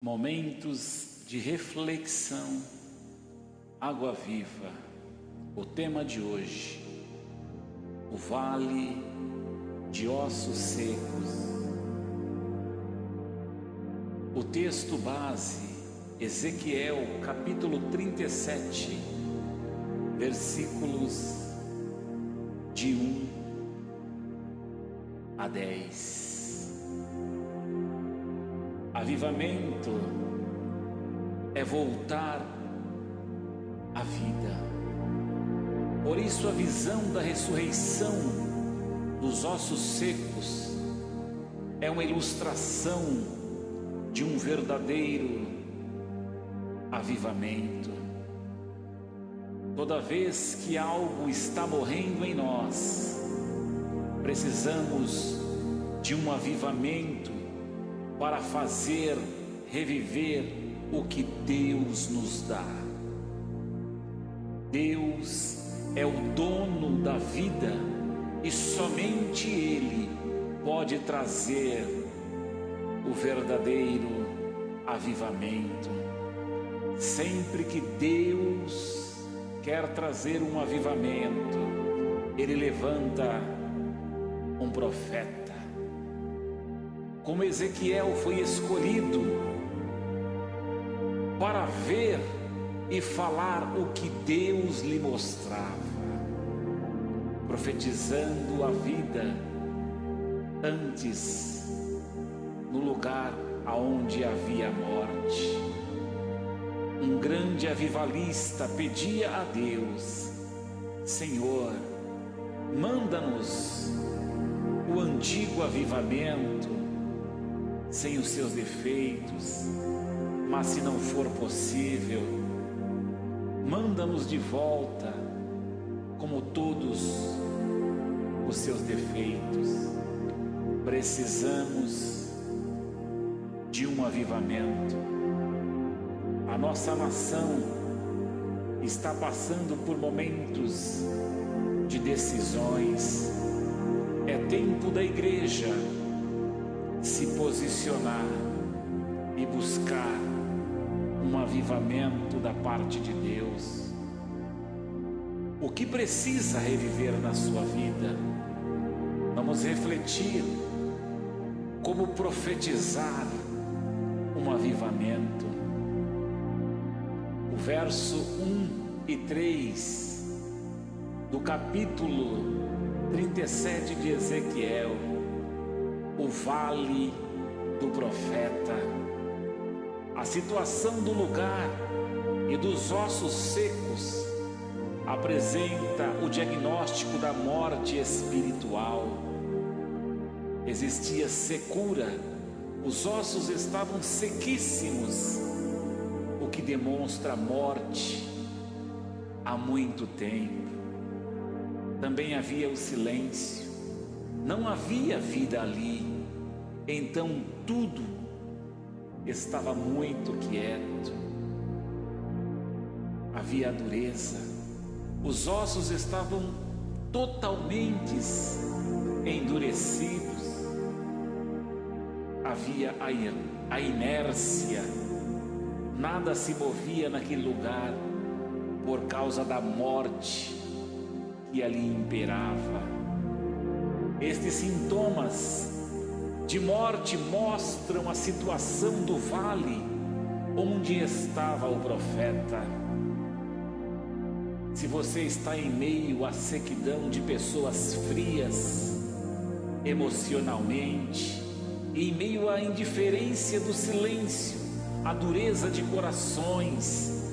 Momentos de reflexão, água viva. O tema de hoje: o vale de ossos secos. O texto base, Ezequiel capítulo 37, versículos de 1 a 10. Avivamento é voltar à vida. Por isso a visão da ressurreição dos ossos secos é uma ilustração de um verdadeiro avivamento. Toda vez que algo está morrendo em nós, precisamos de um avivamento para fazer reviver o que Deus nos dá. Deus é o dono da vida e somente Ele pode trazer o verdadeiro avivamento. Sempre que Deus quer trazer um avivamento, Ele levanta um profeta. Como Ezequiel foi escolhido para ver e falar o que Deus lhe mostrava, profetizando a vida antes, no lugar aonde havia morte. Um grande avivalista pedia a Deus: Senhor, manda-nos o antigo avivamento sem os seus defeitos, mas se não for possível, manda-nos de volta como todos os seus defeitos. Precisamos de um avivamento. A nossa nação está passando por momentos de decisões. É tempo da igreja se posicionar e buscar um avivamento da parte de Deus. O que precisa reviver na sua vida? Vamos refletir como profetizar um avivamento. O verso 1 e 3 do capítulo 37 de Ezequiel, o vale do profeta. A situação do lugar e dos ossos secos apresenta o diagnóstico da morte espiritual. Existia secura, os ossos estavam sequíssimos, o que demonstra a morte há muito tempo. Também havia o silêncio, não havia vida ali, então tudo estava muito quieto. Havia a dureza, os ossos estavam totalmente endurecidos. Havia a inércia, nada se movia naquele lugar por causa da morte que ali imperava. Estes sintomas de morte mostram a situação do vale onde estava o profeta. Se você está em meio à sequidão de pessoas frias emocionalmente, e em meio à indiferença do silêncio, à dureza de corações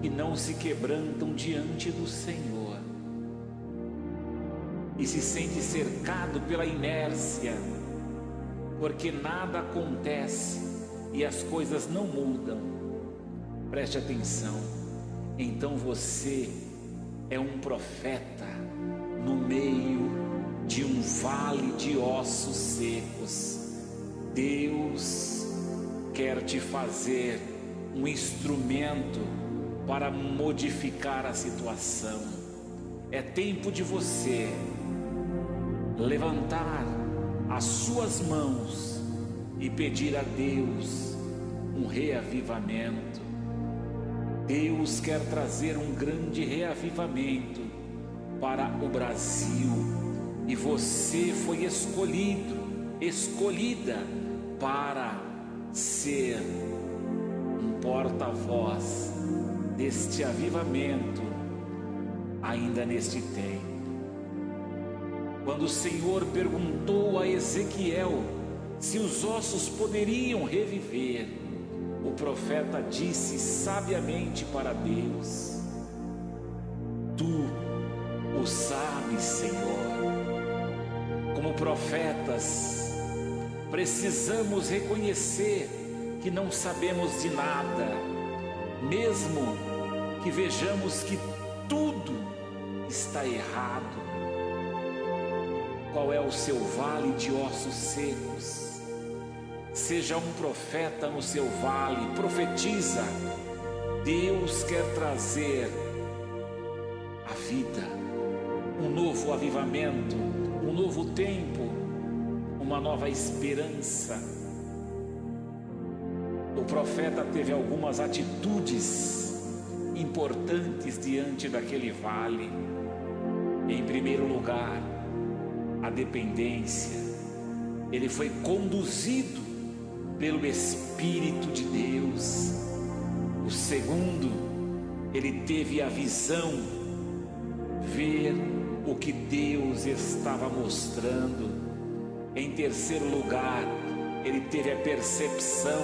que não se quebrantam diante do Senhor, e se sente cercado pela inércia, porque nada acontece e as coisas não mudam, preste atenção. Então você é um profeta no meio de um vale de ossos secos. Deus quer te fazer um instrumento para modificar a situação. É tempo de você levantar as suas mãos e pedir a Deus um reavivamento. Deus quer trazer um grande reavivamento para o Brasil, e você foi escolhida para ser um porta-voz deste avivamento ainda neste tempo. Quando o Senhor perguntou a Ezequiel se os ossos poderiam reviver, o profeta disse sabiamente para Deus: Tu o sabes, Senhor. Como profetas, precisamos reconhecer que não sabemos de nada, mesmo que vejamos que tudo está errado. Qual é o seu vale de ossos secos? Seja um profeta no seu vale, profetiza. Deus quer trazer a vida, um novo avivamento, um novo tempo, uma nova esperança. O profeta teve algumas atitudes importantes diante daquele vale. Em primeiro lugar, a dependência. Ele foi conduzido pelo Espírito de Deus. O segundo, ele teve a visão, ver o que Deus estava mostrando. Em terceiro lugar, ele teve a percepção,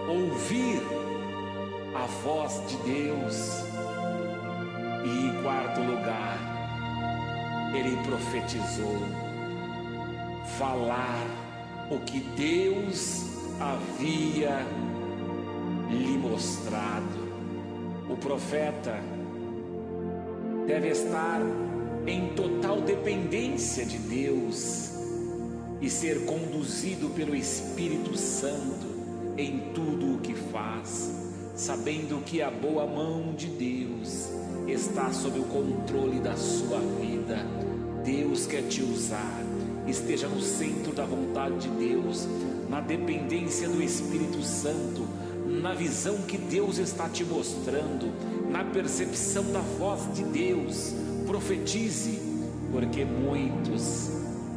ouvir a voz de Deus. E em quarto lugar, ele profetizou, falar o que Deus havia lhe mostrado. O profeta deve estar em total dependência de Deus e ser conduzido pelo Espírito Santo em tudo o que faz, sabendo que a boa mão de Deus está sob o controle da sua vida. Deus quer te usar. Esteja no centro da vontade de Deus, na dependência do Espírito Santo, na visão que Deus está te mostrando, na percepção da voz de Deus. Profetize, porque muitos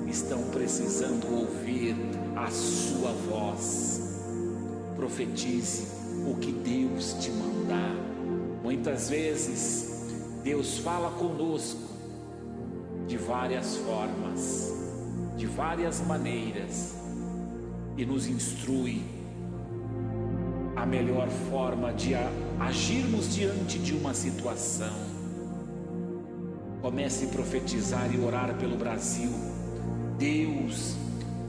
estão precisando ouvir a sua voz. Profetize o que Deus te mandar. Muitas vezes Deus fala conosco de várias formas, de várias maneiras, e nos instrui a melhor forma de agirmos diante de uma situação. Comece a profetizar e orar pelo Brasil. Deus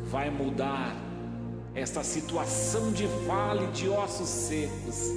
vai mudar esta situação de vale de ossos secos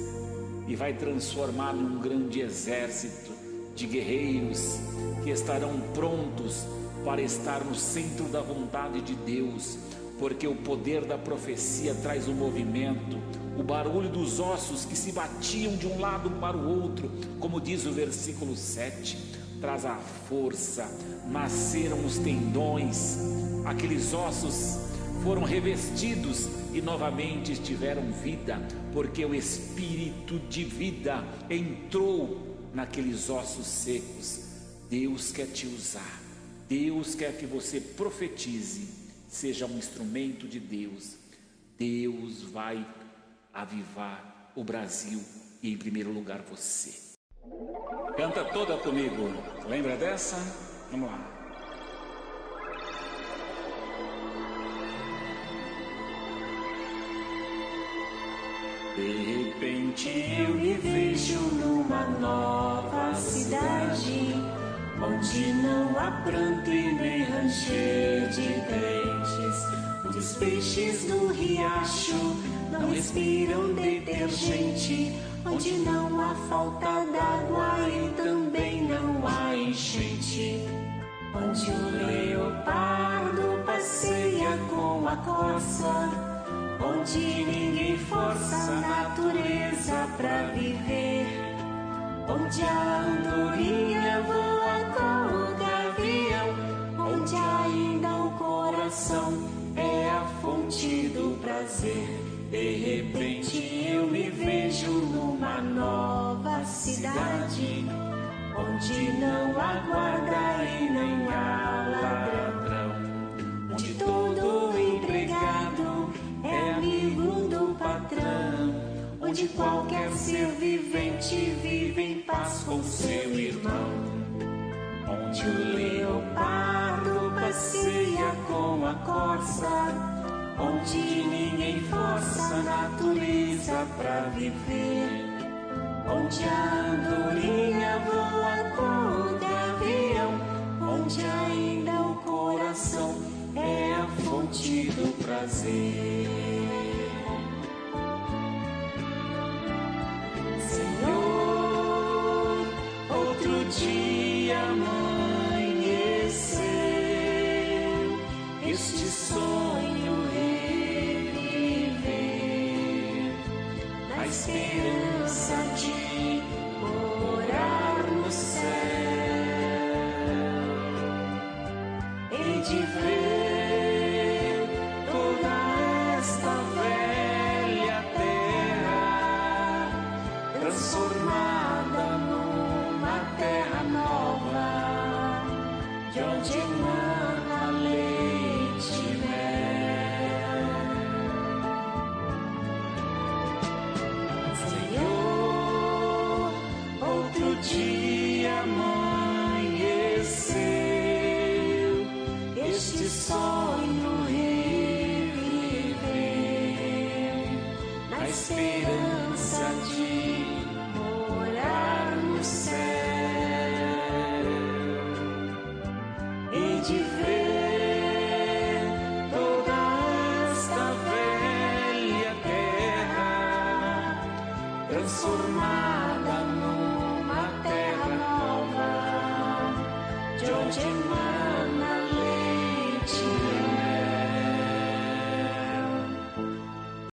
e vai transformar num grande exército de guerreiros que estarão prontos para estar no centro da vontade de Deus, porque o poder da profecia traz o movimento, o barulho dos ossos que se batiam de um lado para o outro, como diz o versículo 7, traz a força. Nasceram os tendões, aqueles ossos foram revestidos e novamente tiveram vida, porque o Espírito de vida entrou naqueles ossos secos. Deus quer te usar. Deus quer que você profetize, seja um instrumento de Deus. Deus vai avivar o Brasil e, em primeiro lugar, você. Canta toda comigo. Lembra dessa? Vamos lá. De repente eu me vejo numa nova cidade, onde não há pranto e nem ranger de dentes. Os peixes do riacho não respiram detergente, onde não há falta d'água e também não há enchente. Onde o leopardo passeia com a corça, onde ninguém força a natureza pra viver, onde a andorinha voa com o gavião, onde ainda o coração é a fonte do prazer. De repente eu me vejo numa nova cidade, onde não há guarda e nem há ladrão, onde todo empregado é amigo do patrão, onde qualquer ser vivente vive em paz com seu irmão, onde o leopardo passeia com a corça, onde ninguém força a natureza pra viver, onde a andorinha voa com o gavião, onde ainda o coração é a fonte do prazer. Senhor, outro dia amanheceu, este sonho reviver, na esperança de morar no céu e de ver toda esta velha terra transformada numa terra nova, de onde emana leite e mel. Senhor, outro dia amanheceu, este sonho reviver, na esperança de morar no céu e de ver toda esta velha terra transformada numa terra nova, de onde emana